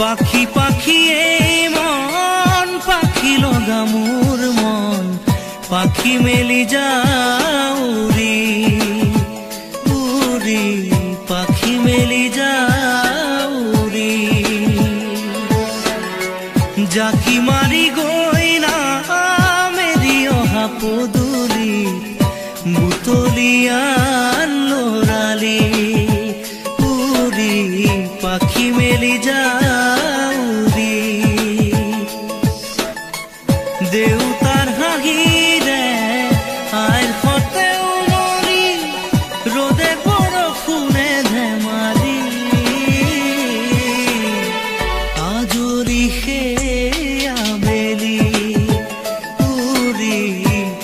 পাখি পাখি এই মন পাখি লগা মোৰ মন পাখি মেলি যাও উৰি উৰি পাখি মেলি যাও উৰি জাকি মাৰি গৈ না মেৰি অহা পদূলি বুটলিয়ান লৰালি উৰি পাখি মেলি যাও উৰি দেউতাৰ হাঁহিৰে আইৰ সতে উমৰি ৰ'দে বৰষুণে ধেমালি আজৰি সেই আবেলি উৰি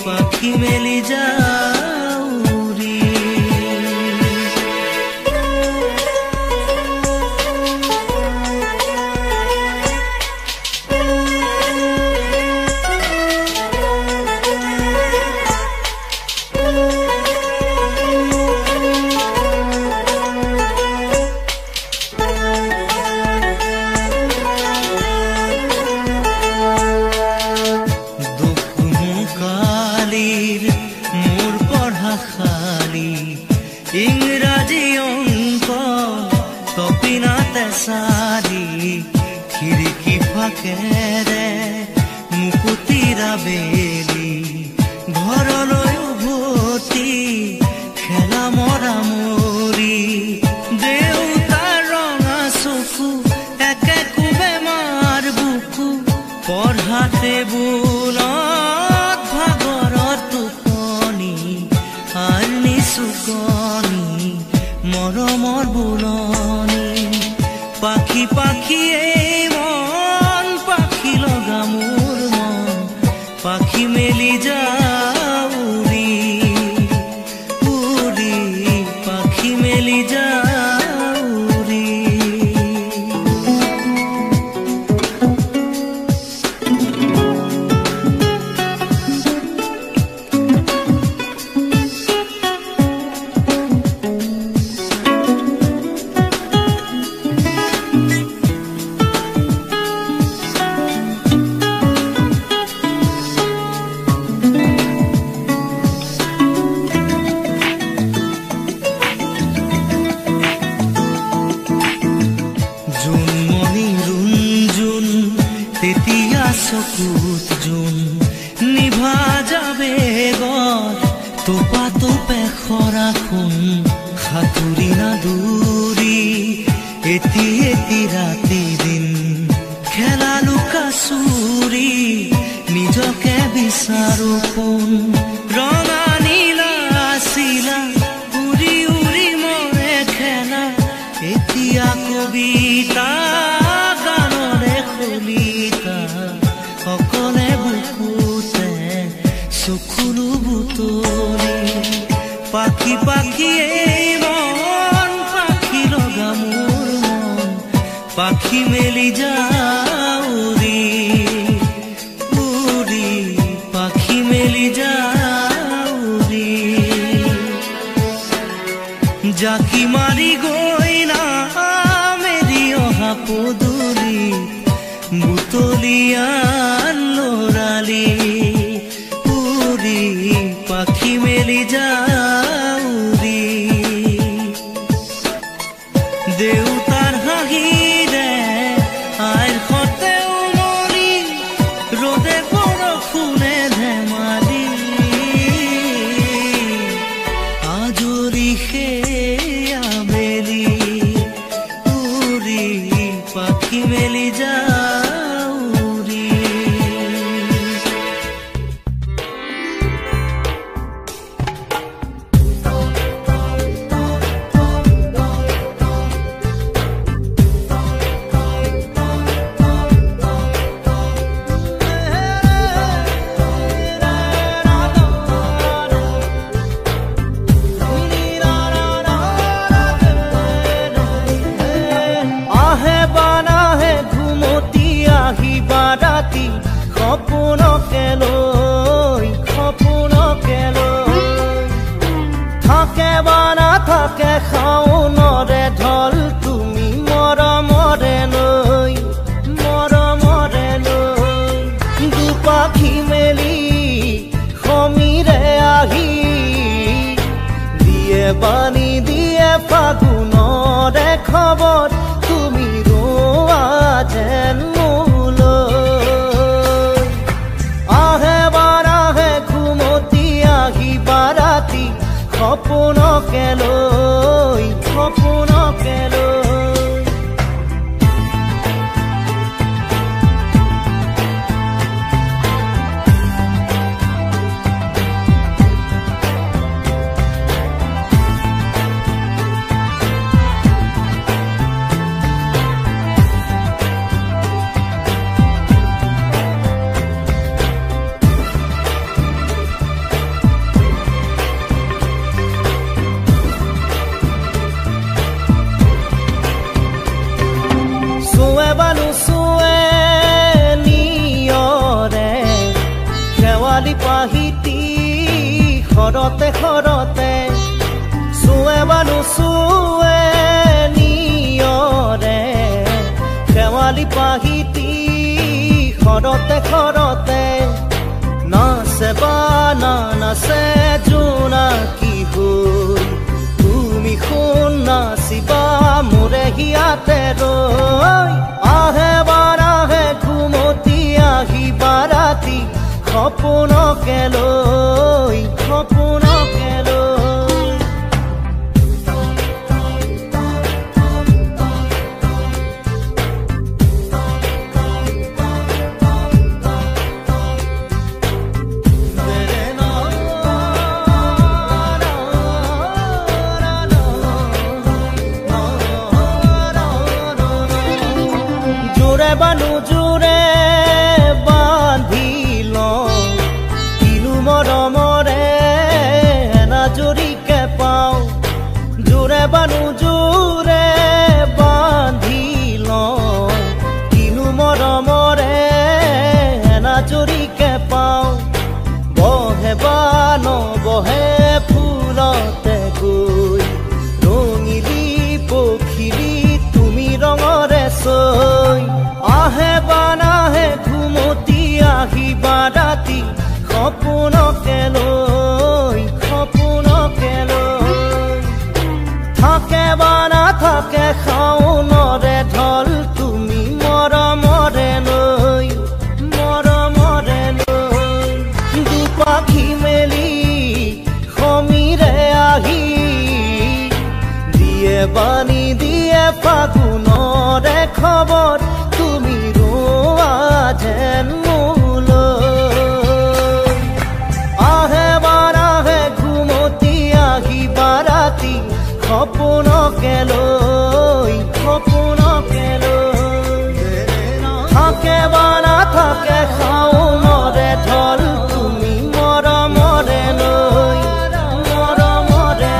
পাখি মেলি যাও উৰি ইংৰাজী অংক কপিনাতে সাৰি খিৰিকী ফাকেৰে মুকুতিৰা বেলি ঘৰলৈ উভতি খেলা মৰা মৰি দেউতাৰ ৰঙা চকু একে কোবে মাৰ বুকু পঢ়াতে বুলত ভাগৰৰ টোপনি আৰ নিচুকনি মৰমৰ বুলনি পাখি পাখি এই মন পাখি লগা মোৰ মন পাখি মেলি যাও উৰি উৰি পাখি মেলি যাও উৰি তেতিয়া চকুত জোন নিভা যাবে গৰ তোপা তোপে খৰা খুন সাঁতুৰি না দূৰি এটি এটি ৰাতি দিন খেলা লুকা চুৰি নিজকে বিচাৰো কোন ৰঙা নীলা আছিলা উৰি উৰি মৰে খেলা এতিয়া কবিতা গানৰে খলিতা অকলে বুকুতে চকুলো বুটলি পাখি পাখি এই মন পাখি লগা মোৰ মন পাখি মেলি যাও উৰি উৰি পাখি মেলি যাও উৰি জাকি মাৰি গৈ না মেৰি অহা পদূলি বুটলিয়ান লৰালি উৰি পাখি মেলি যাও উৰি দেউতাৰ হাঁহিৰে আইৰ সতে উমৰি ৰ'দে বৰষুণে ধেমালি আজৰি সেই আবেলি উৰি পাখি মেলি যাও উৰি সপোনকে লৈ থাকে বা নাথাকে শাওনৰে ঢল তুমি মৰমৰে লৈ বাণী দিয়ে ফাগুনৰে খবৰ তুমি ৰোৱা যেন মোলৈ আহে বাৰাহে ঘুমতি আহিবা ৰাতি সপোনকে লৈ সপোনকে লৈ খৰতে খৰতে চুৱে বানু চুৱে নিয়ৰে শেৱালি পাহিতি খৰতে খৰতে নাচে বা নাচে জোনাকী হৈ তুমি শুন নাচিবা মোৰে হিয়াতে ৰৈ আহে বাৰাহে ঘুমতি আহিবা ৰাতি সপোনকে লৈ সপোনকে লৈ জোৰে বানু জোৰে বান্ধি লওঁ কিনো মৰমৰে এনাজৰিকে পাওঁ জোৰে বানু জোৰে বান্ধি লওঁ কিনো মৰমৰে এনাজৰিকে পাওঁ বহে বা নবহে ফুলতে গৈ ৰঙিলি পখিলি তুমি ৰঙৰে চৈ আহে বা নাহে ঘুমতি আহিবা ৰাতি সপোনকে লৈ সপোনকে লৈ থাকে বা নাথাকে শাওনৰে ঢল তুমি মৰমৰে লৈ দুপাখি মেলি সমীৰে আহি দিয়ে বাণী দিয়ে ফাগুনৰে খবৰ তুমি ৰোৱা যেন মোলৈ আহে বাৰাহে ঘুমতি আহিবা ৰাতি সপোনকে লৈ সপোনকে লৈ থাকে বা নাথাকে শাওনৰে ঢল তুমি মৰমৰে লৈ মৰমৰে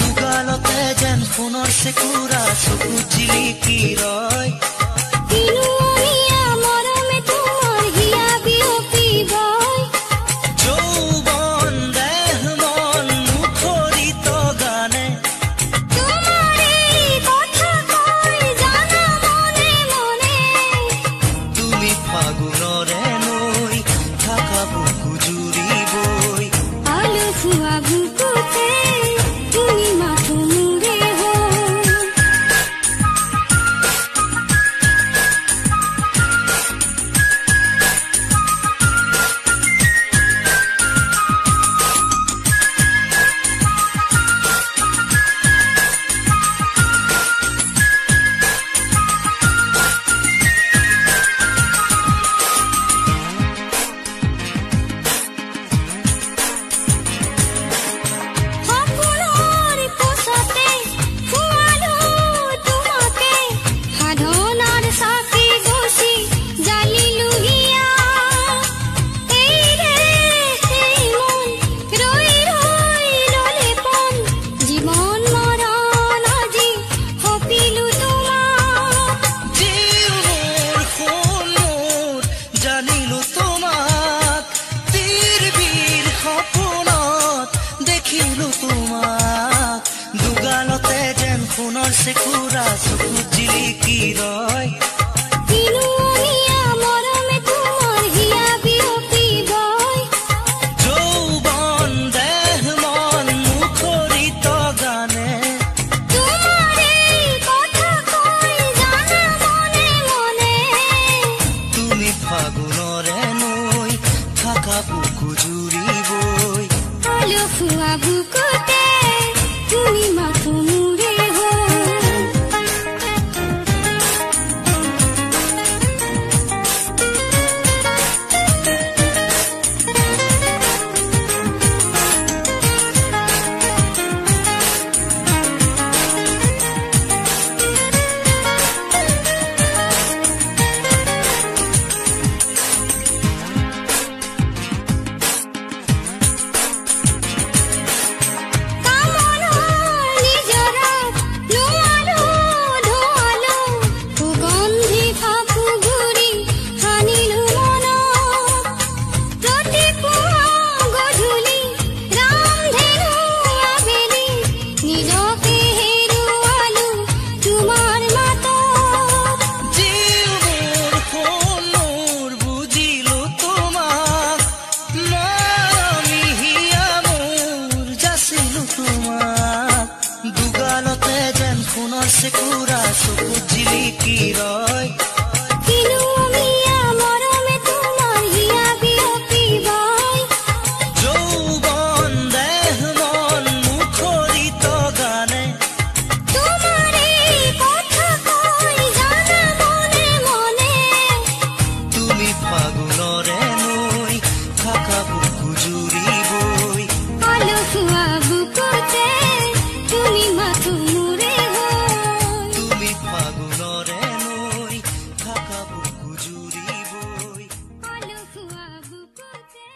দুগালতে যেন সোণৰ চেকুৰা চকু জিলিকি ৰয় যৌৱন দেহ মন মুখৰিত গানে তুমি ফাগুনৰে নৈ থাকা বুকু জুৰিবই আলু খোৱা বুকুতে তুমি মাথো মোৰে হৈ সোণৰ চেকুৰা চকু জিলিকি ৰয় কিনুনিয়া মৰমে তোমাৰ হিয়া বিয়পিবই যৌৱন দেহ মন মুখৰিত গানে তোমাৰে কথা কৈ জানা মনে মনে তুমি ফাগুনৰে নৈ থাকা বুকু জুৰিবই আলসুৱা বুকুতে তুমি মাথো মোৰে চেকুৰা চকু জিলিকি ৰয় কিনুনিয়া মৰমে তোমাৰ হিয়া বিয়পিবই যৌৱন দেহ মন মুখৰিত গানে তোমাৰে কথা কৈ জানা মনে মনে তুমি ফাগুনৰে নৈ থাকা বুকু জুৰিবই আলসুৱা বুকুতে তুমি মাথো মোৰে তুমি ফাগুনৰে নৈ থাকা বুকু জুৰিবই আলসুৱা বুকুতে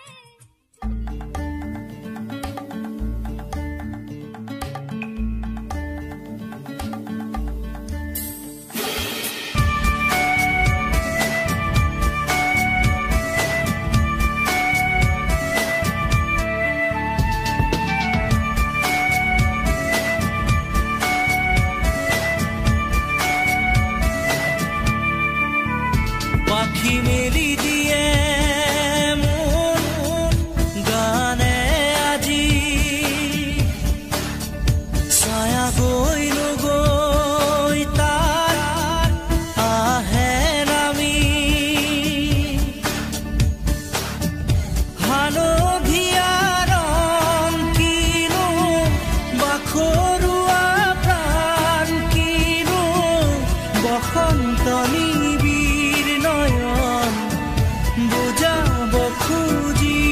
পাখি মেলি দিয়ে মোৰ গানে আজি ছায়া গৈ নগৈ তাৰ আহে নামি হালধীয়া ৰং কিনো বাখৰুৱা প্ৰাণ কিনো বসন্ত নিবিৰ নয়ন বুজাব খুজি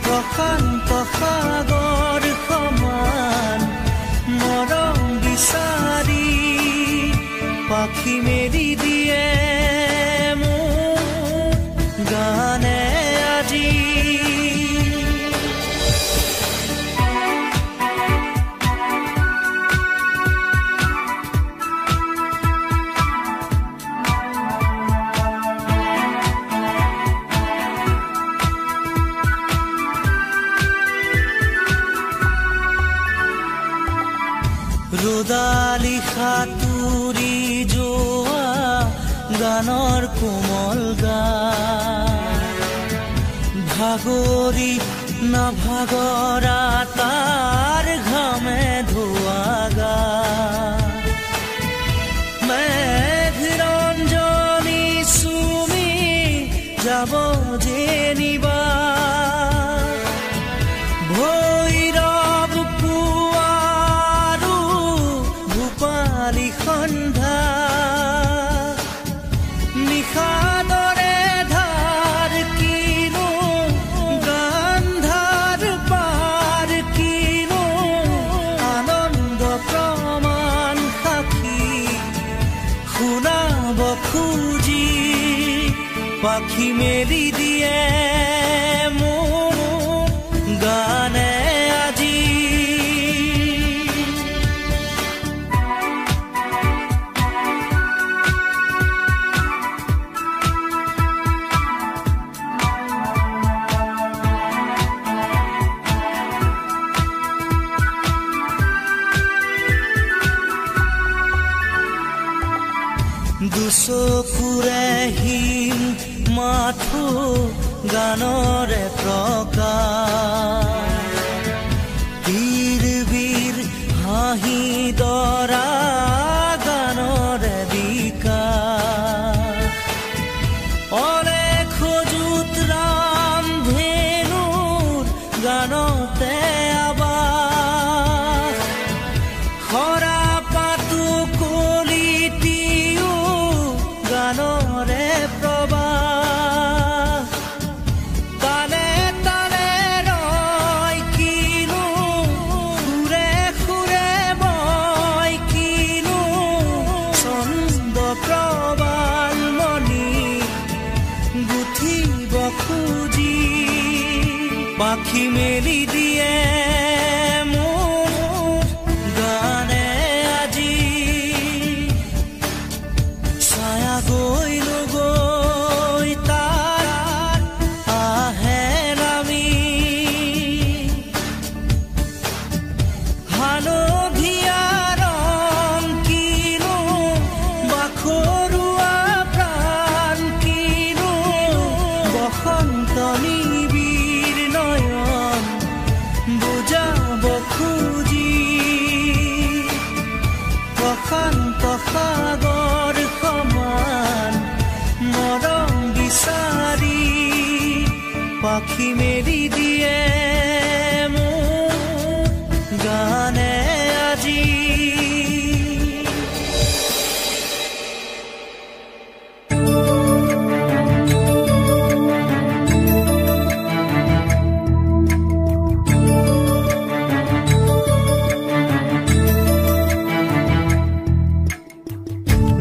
প্ৰশান্ত সাগৰ সমান মৰম বিচাৰি পাখি মেলি দিয়ে মোৰ গানে আজি ৰ'দালি সাঁতুৰি যোৱা গানৰ কোমল গান ভাগৰি নাভাগৰা তাৰ ঘামে ধোৱা গা মেঘৰঞ্জনী চুমি যাব যেনিবা ভৈৰৱ পুৱাৰো ভূপালী সন্ধ্যা নিশাদৰে ধাৰ কিনো গান্ধাৰ পাৰ কিনো আনন্দ প্ৰমাণ সাক্ষী শুনাব খুজি পাখি মেলি দিয়ে মোৰ গানে আজি চকুৰে হিম মাথো গানৰে প্ৰকাশ বীৰ বীৰ হাঁহি দৰা গানৰে বিকাশ অলেখ যুত ৰাম ধেনুৰ গানতে আবাস খৰা পাতো কলিটিও গানৰে প্ৰবাহ তালে তালে ৰয় কিনো সুৰে সুৰে বয় কিনো ছন্দ প্ৰবাল মণি গুঠিব খুজি পাখি মেলি দিয়ে মোৰ গানে আজি ছায়া গৈ নগৈ তাৰ আহে নামি হালধীয়া ৰং কিনো বাখৰুৱা প্ৰাণ কিনো বসন্ত নিবিৰ নয়ন বুজাব খুজি প্ৰশান্ত সাগৰ সমান মৰম বিচাৰি পাখি মেলি দিয়ে মোৰ গানে আজি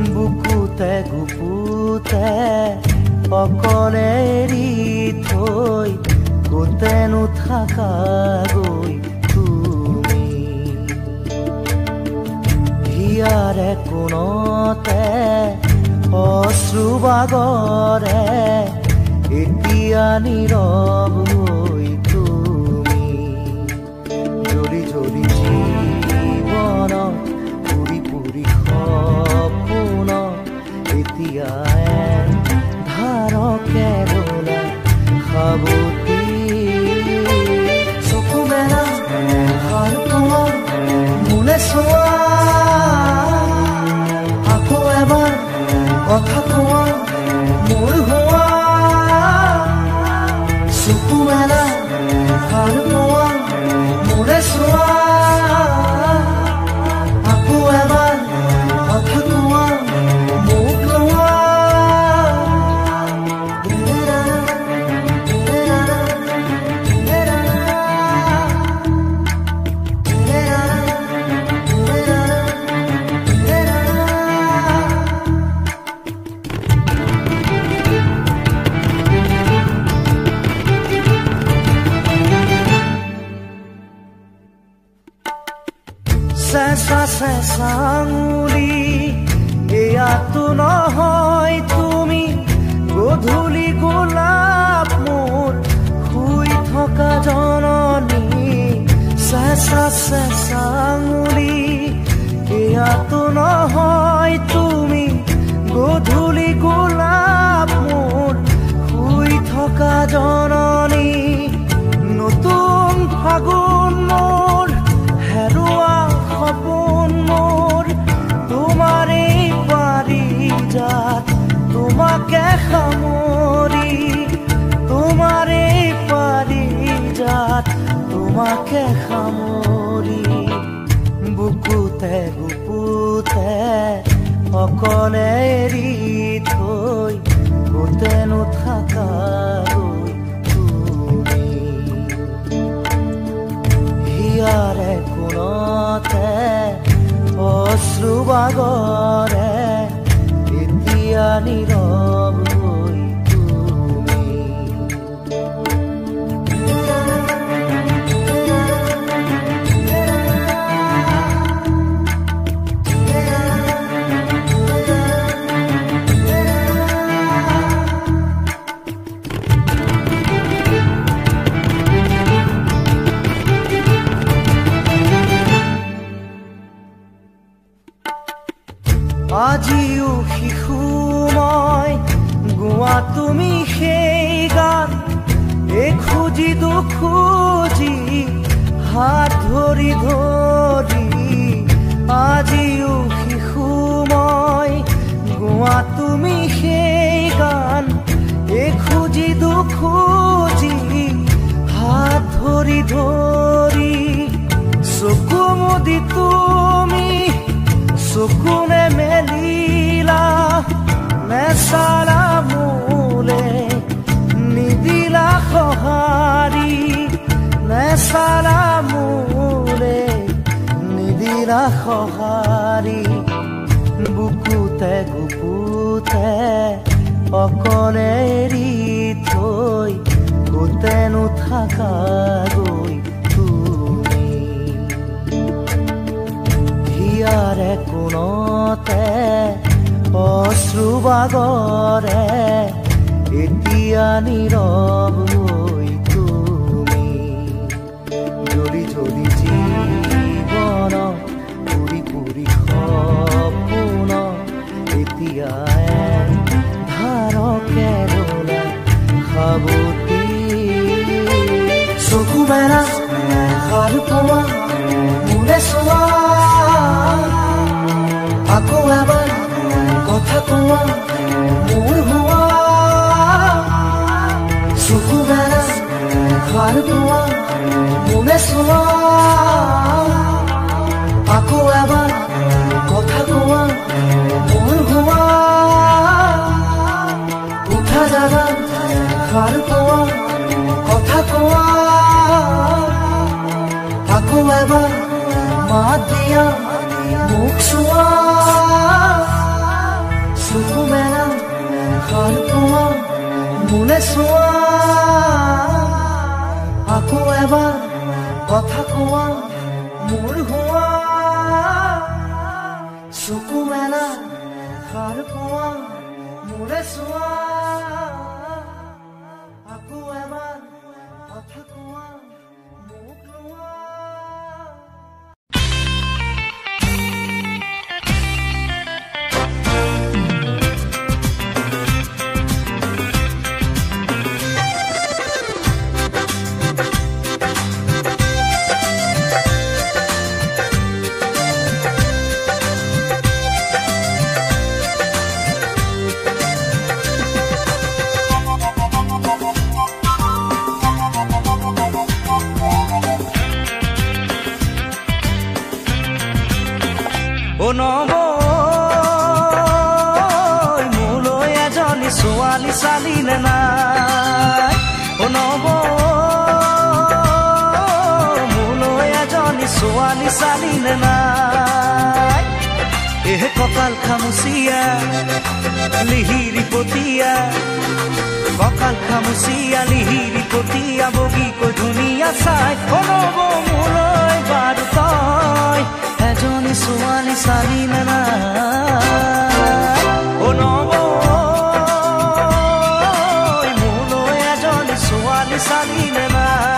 বুকুতে গুপুতে অকলে এৰি থৈ কোতেনো থাকা গৈ তুমি হিয়াৰে কোণতে অশ্ৰু বাগৰে এতিয়া নীৰৱ হৈ তুমি জ্বলি জ্বলি জীৱনত পুৰি পুৰি সপোন এতিয়া ধাৰকে দোলা সাবতি চকু মেলা সাৰ পোৱা মোলে চোৱা আকৌ এবাৰ কথা কোৱা মোৰ হোৱা চকু মেলা সাৰ পোৱা মোলে চোৱা আকৌ এবাৰ কথা কোৱা মোক কোৱা চেঁচা চেঁচা আঙুলি এয়াতো নহয় তুমি গধূলি গোলাপ মোৰ শুই থকা জননী চেঁচা চেঁচা আঙুলি এয়াতো নহয় তুমি গধূলি গোলাপ মোৰ শুই থকা জননী নতুন ফাগুন মোৰ হেৰুৱা সপোন মোৰ তোমাৰে পাৰিজাত তোমাকে সামৰি তোমাৰে পাৰিজাত তোমাকে সামৰি বুকুতে গুপুতে অকলে এৰি থৈ কোতেনো থাকা গৈ তুমি হিয়াৰে কোণতে অশ্ৰু বাগৰে এতিয়া নীৰৱ হৈ তুমি খুজি হাত ধৰি ধৰি আজিও শিশু মই গোৱা তুমি সেই গান খুজি খুজি হাত ধৰি ধৰি চকু মুদি তুমি চকুনে মেলিলা নেচালা মোলে নিদিলা সঁহাৰি নেচালা মোলে নিদিলা সঁহাৰি বুকুতে গুপুতে অকলে এৰি থৈ গোটেনো থাকাগৈ তুমি হিয়াৰে কোণতে অশ্ৰুবাগৰে এতিয়া নীৰৱ হৈ তুমি জ্বলি জ্বলি জীৱন পুৰি পুৰি সপোন এতিয়া ধাৰকে ৰোলা সাৱতি চকু মেলা সাৰ পোৱা মোলে চোৱা আকৌ এবাৰ কথা কোৱা মোৰ হোৱা চকু মেলা সাৰ পোৱা মোলে চোৱা আকৌ এবাৰ কথা কোৱা মোৰ হোৱা উঠা জাগা সাৰ পোৱা কথা কোৱা আকৌ এবাৰ মাত দিয়া মুখ চোৱা চকু মেলা সাৰ পোৱা মোলে চোৱা আকৌ এবাৰ কথা কোৱা মোৰ হোৱা চকু মেলা সাৰ পোৱা মোলে চোৱা আকৌ এবাৰ কথা কোৱা মোক লোৱা মোলৈ এজনী ছোৱালী চালিলে নাই মোলৈ এজনী ছোৱালী চালিলে নাই এহে কঁকাল খামুচিয়া লিহিৰি পতিয়া কঁকাল খামুচিয়া লিহিৰি পতিয়া বগীকৈ ধুনীয়া চাই মোলৈ বাৰু তই এজনী ছোৱালী চালিলে নাই মোলৈ এজনী ছোৱালী চালিলে নাই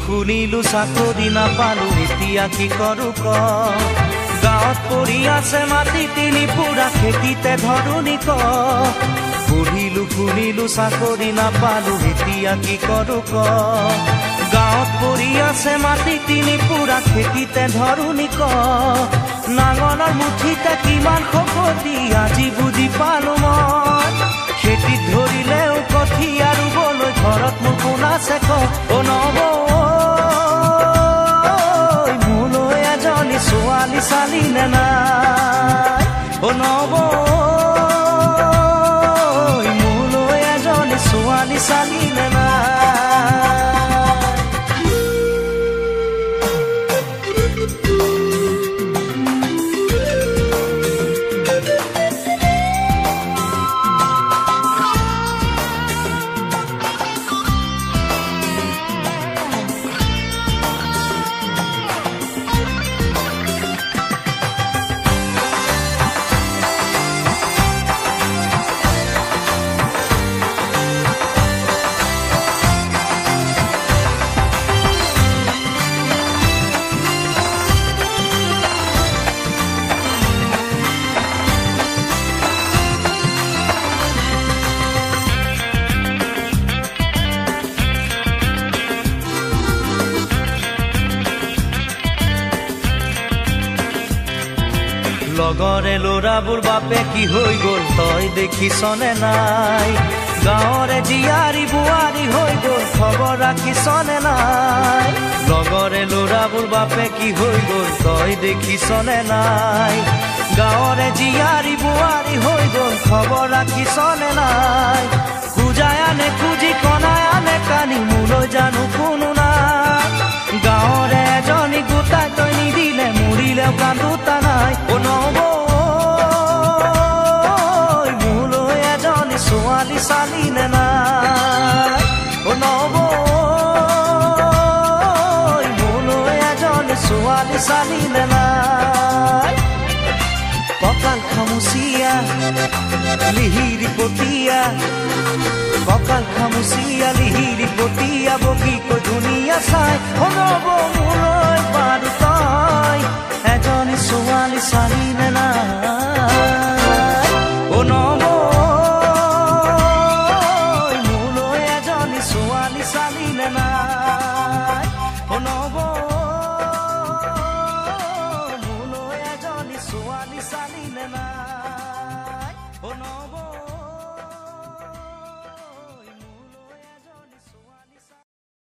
শুনিলো চাকৰি নাপালো এতিয়া কি কৰো ক গাঁৱত পৰি আছে মাটি তিনি পুৰা খেতিতে ধৰুনি ক পঢ়িলো শুনিলো চাকৰি নাপালো এতিয়া কি কৰো ক গাঁৱত পৰি আছে মাটি তিনি পুৰা খেতিতে ধৰুনি ক নাঙলৰ মুঠিতে কিমান শকতি আজি বুজি পালো মই খেতিত ধৰিলেও কঠীয়া ৰুবলৈ ঘৰত মোৰ কোন আছে ক ছোৱালী চালিলে নাই নহ'ব মোলৈ এজনী ছোৱালী চালিলে নাই লগৰে ল'ৰাবোৰ বাপে কি হৈ গ'ল তই দেখিছনে নাই গাঁৱৰে জীয়াৰী বোৱাৰী হৈ গ'ল খবৰ ৰাখিছনে নাই লগৰে ল'ৰাবোৰ বাপে কি হৈ গ'ল তই দেখিছনে নাই গাঁৱৰে জীয়াৰী বোৱাৰী হৈ গ'ল খবৰ ৰাখিছনে নাই খুজাই আনে খুজি কণাই আনে কানি মোলৈ জানো কোনো নাই গাঁৱৰে এজনী গোটাই তই নিদিলে মৰিলেও কান্দোতা নাই নহ'ব মোলৈ এজনী ছোৱালী চালিলে নাই নহ'ব মোলৈ এজনী ছোৱালী চালিলে নাই কঁকাল খামুচিয়া লিহিৰি পতীয়া কঁকাল খামুচিয়া লিহিৰি পতীয়া বগীকৈ ধুনীয়া চাই